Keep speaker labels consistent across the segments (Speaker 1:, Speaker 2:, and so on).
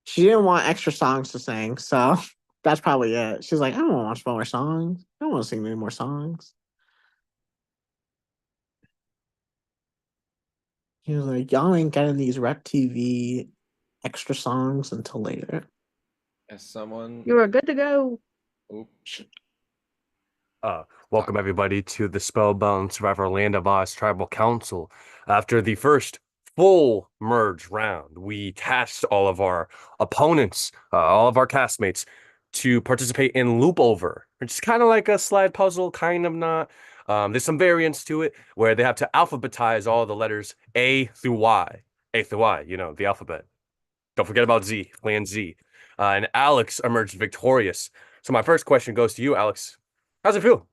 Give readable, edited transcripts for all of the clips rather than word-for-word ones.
Speaker 1: She didn't want extra songs to sing, so that's probably it. She's like, I don't want to watch more songs. I don't want to sing any more songs. He was like, y'all ain't getting these Rep TV extra songs until later.
Speaker 2: As someone,
Speaker 3: You are good to go.
Speaker 2: oh,
Speaker 4: Uh,
Speaker 2: talk.
Speaker 4: Welcome everybody to the Spellbound Survivor Land of Oz Tribal Council. After the first full merge round, we tasked all of our opponents, all of our castmates, to participate in Loop Over, which is kind of like a slide puzzle, kind of not. There's some variants to it where they have to alphabetize all the letters A through Y. A through Y, the alphabet. Don't forget about Z, Plan Z. And Alex emerged victorious. So my first question goes to you, Alex. How's it feel?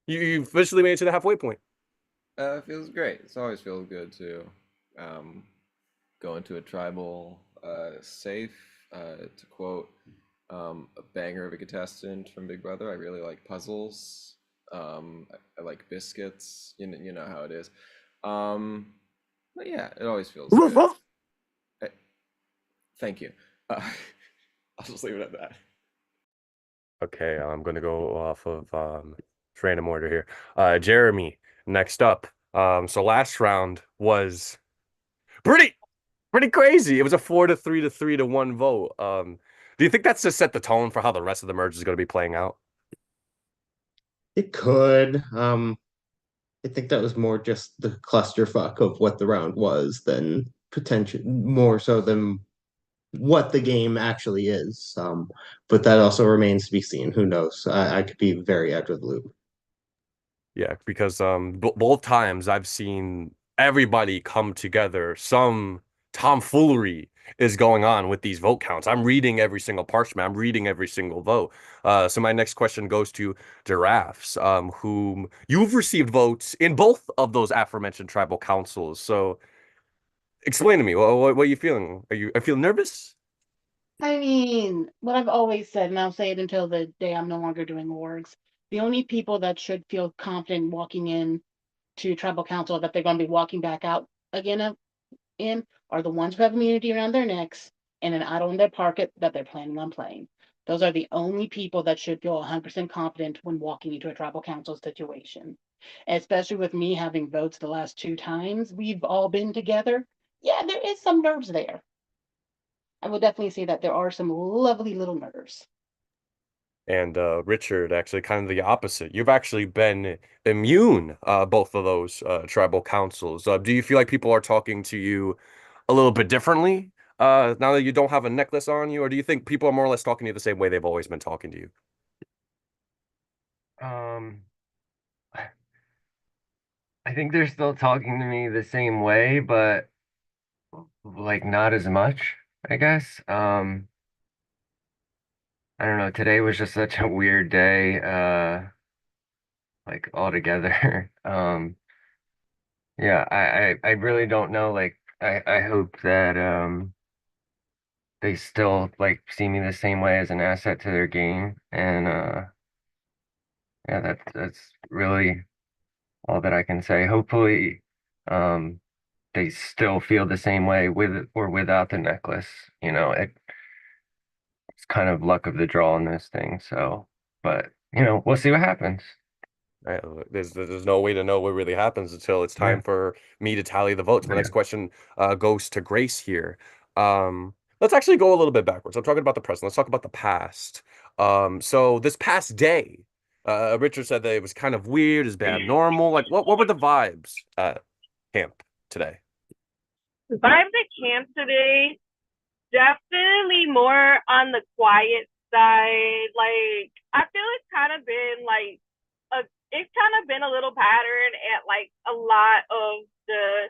Speaker 4: You officially made it to the halfway point.
Speaker 2: It feels great. It's always feels good to um, go into a tribal safe. To quote a banger of a contestant from Big Brother, I really like puzzles. I like biscuits. You know how it is. Um, but yeah, it always feels good. Eh, Thank you. Uh, I'll just leave it at that.
Speaker 4: Okay, I'm gonna go off of random order here. Jeremy, next up. So last round was pretty pretty crazy. It was a 4 to 3 to 1 vote. Do you think that's to set the tone for how the rest of the merge is gonna be playing out?
Speaker 5: It could. I think that was more just the clusterfuck of what the round was than potential, more so than what the game actually is. But that also remains to be seen. Who knows? I could be very out of the loop.
Speaker 4: Yeah, because both times I've seen everybody come together. Some tomfoolery is going on with these vote counts. I'm reading every single parchment. I'm reading every single vote. So my next question goes to Giraffes, whom you've received votes in both of those aforementioned tribal councils. So explain to me, what are you feeling? I feel nervous?
Speaker 3: I mean, what I've always said, and I'll say it until the day I'm no longer doing orgs, the only people that should feel confident walking in to tribal council that they're going to be walking back out again in are the ones who have immunity around their necks and an idol in their pocket that they're planning on playing. Those are the only people that should feel 100% confident when walking into a tribal council situation. Especially with me having votes the last 2 times we've all been together. Yeah, there is some nerves there. I would definitely say that there are some lovely little nerves.
Speaker 4: And Richard, actually, kind of the opposite. You've actually been immune, both of those tribal councils. Do you feel like people are talking to you a little bit differently now that you don't have a necklace on you, or do you think people are more or less talking to you the same way they've always been talking to you?
Speaker 6: Um, I think they're still talking to me the same way, but like not as much, I guess. I don't know. Today was just such a weird day, like altogether. Yeah, I really don't know. Like, I hope that they still like see me the same way as an asset to their game, and yeah, that's really all that I can say. Hopefully, um, they still feel the same way with or without the necklace. It's kind of luck of the draw in this thing. So, but we'll see what happens.
Speaker 4: Right? There's no way to know what really happens until it's
Speaker 6: Yeah.
Speaker 4: time for me to tally the votes. My next question goes to Grace here. Let's actually go a little bit backwards. I'm talking about the present. Let's talk about the past. So this past day, Richard said that it was kind of weird, is bad normal. Like what were the vibes at camp today?
Speaker 7: Vibes at camp today, definitely more on the quiet side. Like, I feel it's kind of been like it's kind of been a little pattern at like a lot of the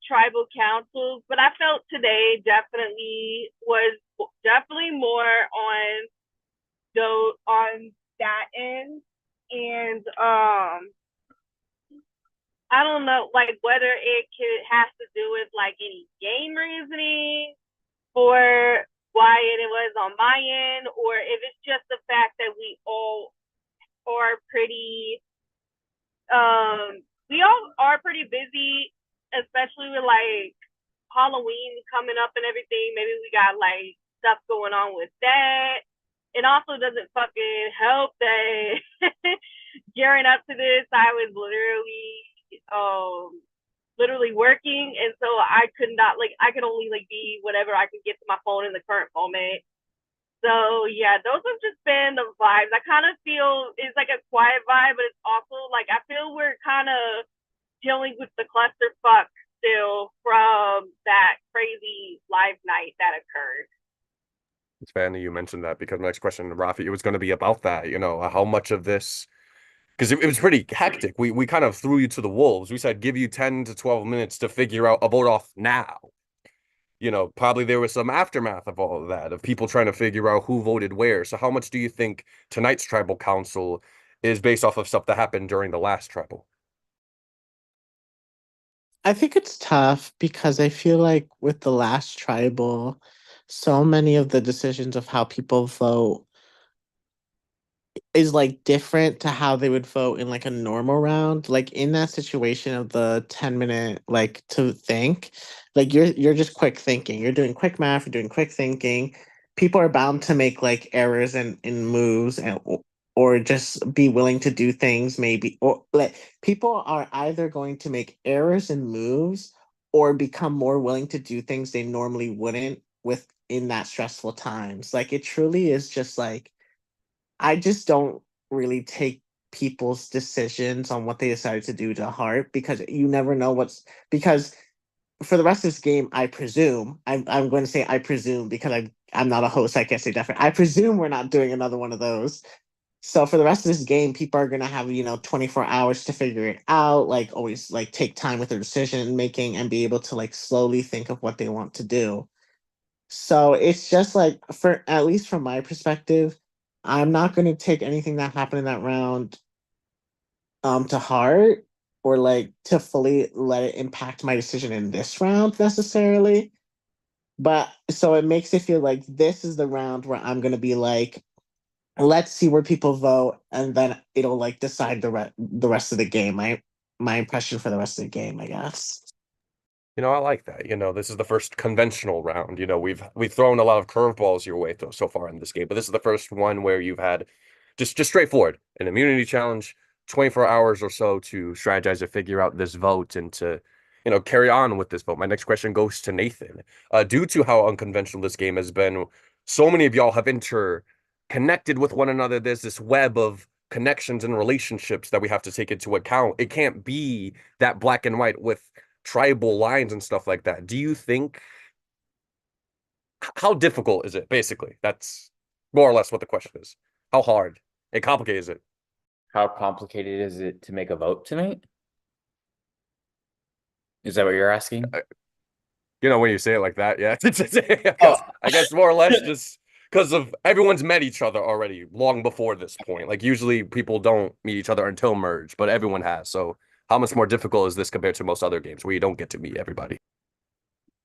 Speaker 7: tribal councils, but I felt today definitely was definitely more on that end. And I don't know, like whether has to do with like any game reasoning for why it was on my end, or if it's just the fact that we all are pretty busy, especially with like Halloween coming up and everything. Maybe we got like stuff going on with that. It also doesn't fucking help that gearing up to this, I was literally working, and so I could not like I could only like be whatever I could get to my phone in the current moment. So yeah, those have just been the vibes. I kind of feel it's like a quiet vibe, but it's also like I feel we're kind of dealing with the clusterfuck still from that crazy live night that occurred.
Speaker 4: It's funny you mentioned that because my next question, Rafi, it was going to be about that. How much of this, because it was pretty hectic. We kind of threw you to the wolves. We said give you 10 to 12 minutes to figure out a vote off now. Probably there was some aftermath of all of that, of people trying to figure out who voted where. So how much do you think tonight's tribal council is based off of stuff that happened during the last tribal?
Speaker 1: I think it's tough because I feel like with the last tribal, so many of the decisions of how people vote is like different to how they would vote in like a normal round. Like in that situation of the 10-minute like to think, like you're just quick thinking. You're doing quick math, you're doing quick thinking. People are bound to make like errors in moves or just be willing to do things maybe or like people are either going to make errors in moves or become more willing to do things they normally wouldn't with in that stressful times. Like it truly is just like I just don't really take people's decisions on what they decided to do to heart because you never know what's because for the rest of this game, I presume I'm going to say I presume because I'm not a host. I can't say definitely. I presume we're not doing another one of those. So for the rest of this game, people are gonna have 24 hours to figure it out. Like always, like take time with their decision making and be able to like slowly think of what they want to do. So it's just like for at least from my perspective, I'm not going to take anything that happened in that round to heart or like to fully let it impact my decision in this round necessarily. But so it makes it feel like this is the round where I'm going to be like let's see where people vote and then it'll like decide the rest of the game. My impression for the rest of the game, I guess.
Speaker 4: I like that. This is the first conventional round. We've thrown a lot of curveballs your way so far in this game, but this is the first one where you've had just straightforward an immunity challenge, 24 hours or so to strategize and figure out this vote and to carry on with this vote. My next question goes to Nathan. Due to how unconventional this game has been, so many of y'all have interconnected with one another. There's this web of connections and relationships that we have to take into account. It can't be that black and white with tribal lines and stuff like that. Do you think how difficult is it? Basically, that's more or less what the question is. How hard and complicated is it?
Speaker 8: How complicated is it to make a vote tonight? Is that what you're asking?
Speaker 4: When you say it like that, yeah.
Speaker 8: Oh.
Speaker 4: I guess more or less just because of everyone's met each other already long before this point. Like usually people don't meet each other until merge, but everyone has. So how much more difficult is this compared to most other games where you don't get to meet everybody?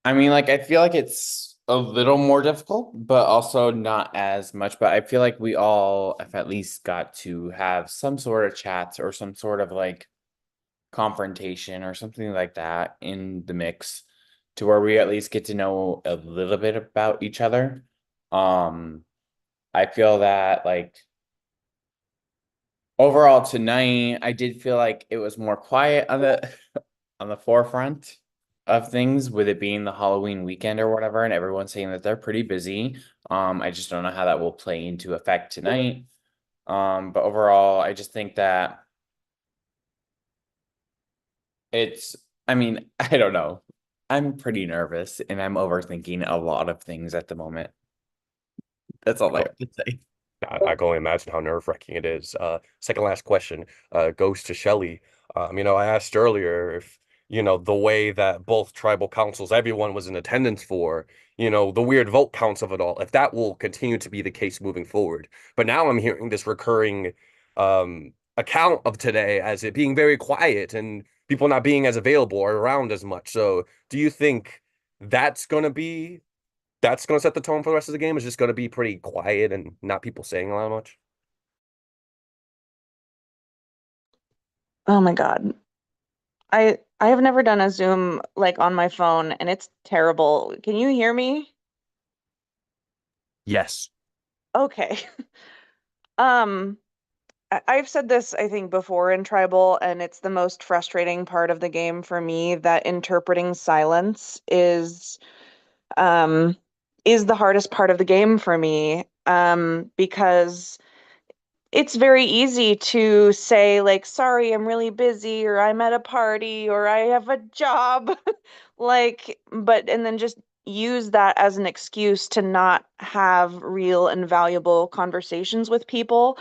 Speaker 8: I mean, like, I feel like it's a little more difficult, but also not as much. But I feel like we all have at least got to have some sort of chats or some sort of like confrontation or something like that in the mix to where we at least get to know a little bit about each other. I feel that like overall tonight, I did feel like it was more quiet on the on the forefront of things with it being the Halloween weekend or whatever, and everyone's saying that they're pretty busy. I just don't know how that will play into effect tonight. But overall, I just think that I mean, I don't know. I'm pretty nervous and I'm overthinking a lot of things at the moment. That's all I have to say.
Speaker 4: I can only imagine how nerve-wracking it is. Second last question goes to Shelly. I asked earlier if, the way that both tribal councils, everyone was in attendance for, the weird vote counts of it all, if that will continue to be the case moving forward. But now I'm hearing this recurring account of today as it being very quiet and people not being as available or around as much. So do you think that's going to be that's going to set the tone for the rest of the game? Is just going to be pretty quiet and not people saying a lot much?
Speaker 9: Oh my God. I have never done a Zoom like on my phone and it's terrible. Can you hear me?
Speaker 4: Yes.
Speaker 9: Okay. Um, I've said this, I think, before in Tribal, and it's the most frustrating part of the game for me that interpreting silence um is the hardest part of the game for me. Because it's very easy to say like, sorry, I'm really busy, or I'm at a party, or I have a job. Like, but and then just use that as an excuse to not have real and valuable conversations with people.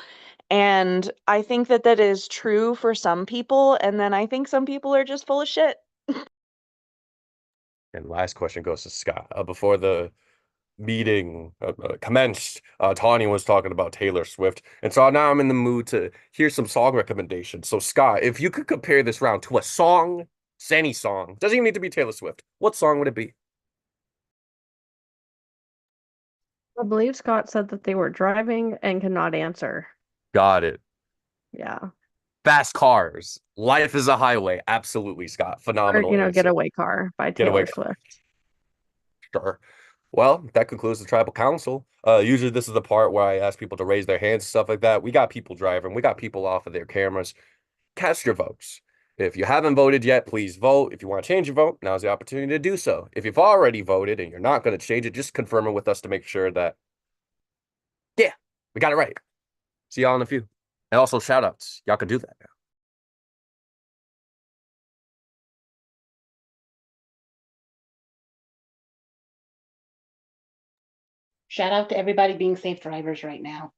Speaker 9: And I think that that is true for some people, and then I think some people are just full of shit.
Speaker 4: And last question goes to Scott. Before the meeting commenced, Tawny was talking about Taylor Swift. And so now I'm in the mood to hear some song recommendations. So, Scott, if you could compare this round to a song, any song, doesn't even need to be Taylor Swift, what song would it be?
Speaker 10: I believe Scott said that they were driving and could not answer.
Speaker 4: Got it.
Speaker 10: Yeah.
Speaker 4: Fast Cars. Life is a Highway. Absolutely, Scott.
Speaker 10: Or,
Speaker 4: Phenomenal answer.
Speaker 10: Getaway Car by
Speaker 4: Getaway
Speaker 10: Taylor
Speaker 4: Car.
Speaker 10: Swift.
Speaker 4: Sure. Well, that concludes the tribal council. Usually this is the part where I ask people to raise their hands, stuff like that. We got people driving. We got people off of their cameras. Cast your votes. If you haven't voted yet, please vote. If you want to change your vote, now's the opportunity to do so. If you've already voted and you're not going to change it, just confirm it with us to make sure that, yeah, we got it right. See y'all in a few. And also shout outs. Y'all can do that now.
Speaker 3: Shout out to everybody being safe drivers right now.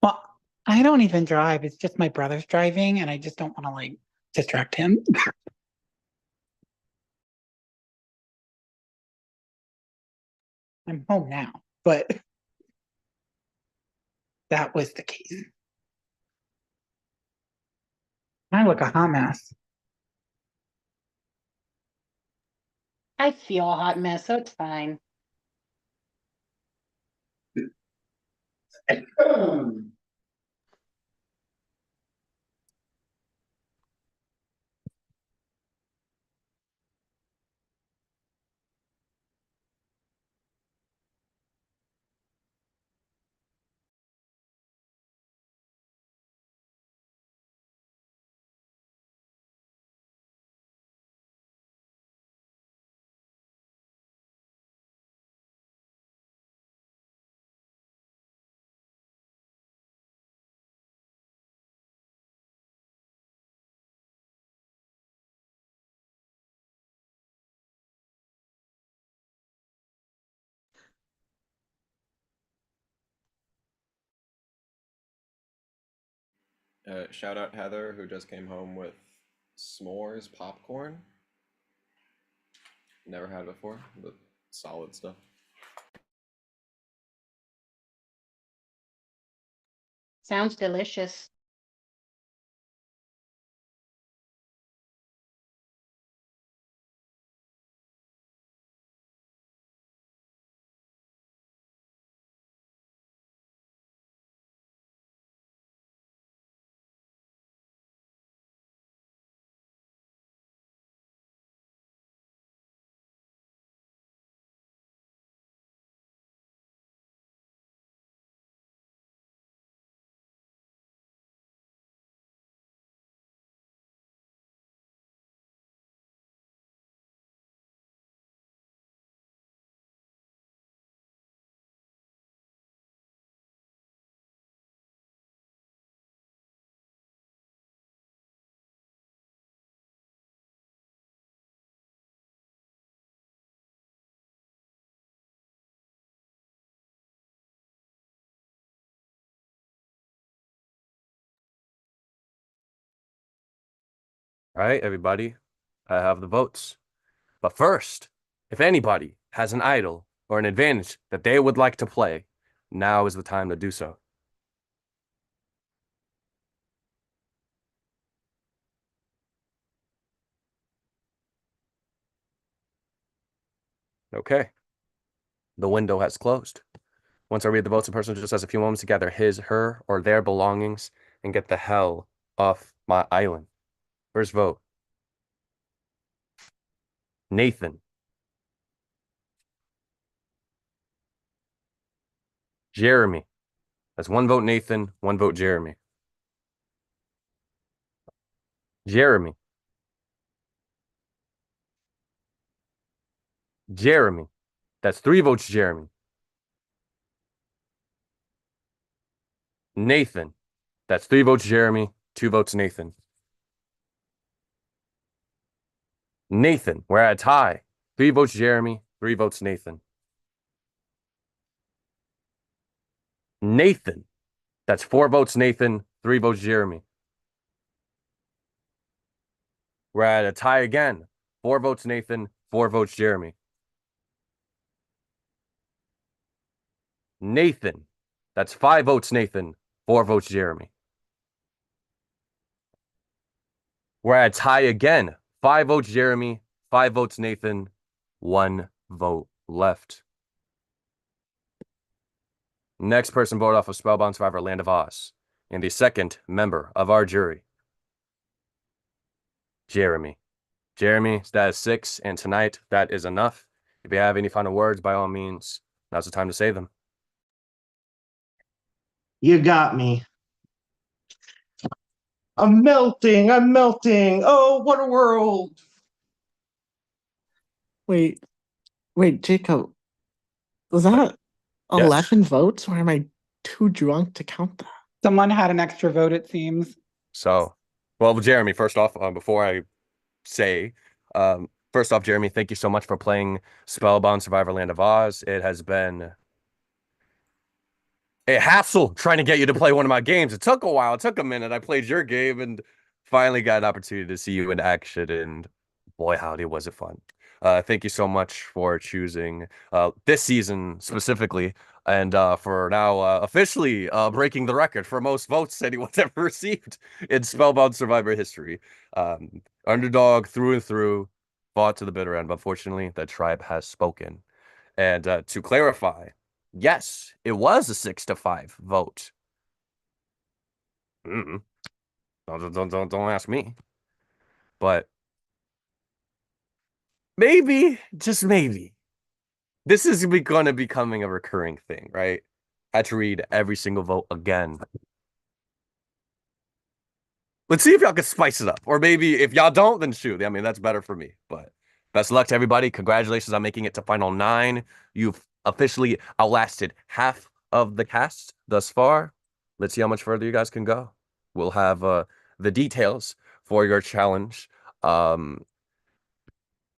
Speaker 11: Well, I don't even drive. It's just my brother's driving, and I just don't want to like distract him. I'm home now, but that was the case. I look a hot mess.
Speaker 3: I feel a hot mess, so it's fine.
Speaker 2: Shout out Heather, who just came home with s'mores popcorn. Never had it before, but solid stuff.
Speaker 3: Sounds delicious.
Speaker 4: All right, everybody. I have the votes. But first, if anybody has an idol or an advantage that they would like to play, now is the time to do so. Okay. The window has closed. Once I read the votes, a person just has a few moments to gather his, her, or their belongings and get the hell off my island. First vote. Nathan. Jeremy. That's 1 vote Nathan, 1 vote Jeremy. Jeremy. Jeremy. That's 3 votes Jeremy. Nathan. That's 3 votes Jeremy, 2 votes Nathan. Nathan. We're at a tie. 3 votes Jeremy, 3 votes Nathan. Nathan. That's 4 votes Nathan, 3 votes Jeremy. We're at a tie again. 4 votes Nathan, 4 votes Jeremy. Nathan. That's 5 votes Nathan, 4 votes Jeremy. We're at a tie again. 5 votes Jeremy, 5 votes Nathan, 1 vote left. Next person voted off of Spellbound Survivor Land of Oz. And the second member of our jury, Jeremy. Jeremy, that is 6, and tonight that is enough. If you have any final words, by all means, now's the time to say them.
Speaker 5: You got me. I'm melting. I'm melting. Oh, what a world.
Speaker 1: Wait, Jacob, was that 11 votes, or am I too drunk to count that?
Speaker 11: Someone had an extra vote, it seems.
Speaker 4: So, well, Jeremy, first off, before I say, first off, Jeremy, thank you so much for playing Spellbound Survivor Land of Oz. It has been a hassle trying to get you to play one of my games. It took a while. It took a minute. I played your game and finally got an opportunity to see you in action. And boy, howdy, was it fun. Thank you so much for choosing this season specifically and for now officially breaking the record for most votes anyone's ever received in Spellbound Survivor history. Underdog through and through, fought to the bitter end. But unfortunately, the tribe has spoken. And to clarify, yes, it was a 6-5 vote. Don't ask me. But maybe, just maybe, this is going to becoming a recurring thing, right? I had to read every single vote again. Let's see if y'all can spice it up. Or maybe if y'all don't, then shoot. I mean, that's better for me. But best of luck to everybody. Congratulations on making it to Final 9. You've officially outlasted half of the cast thus far. Let's see how much further you guys can go. We'll have the details for your challenge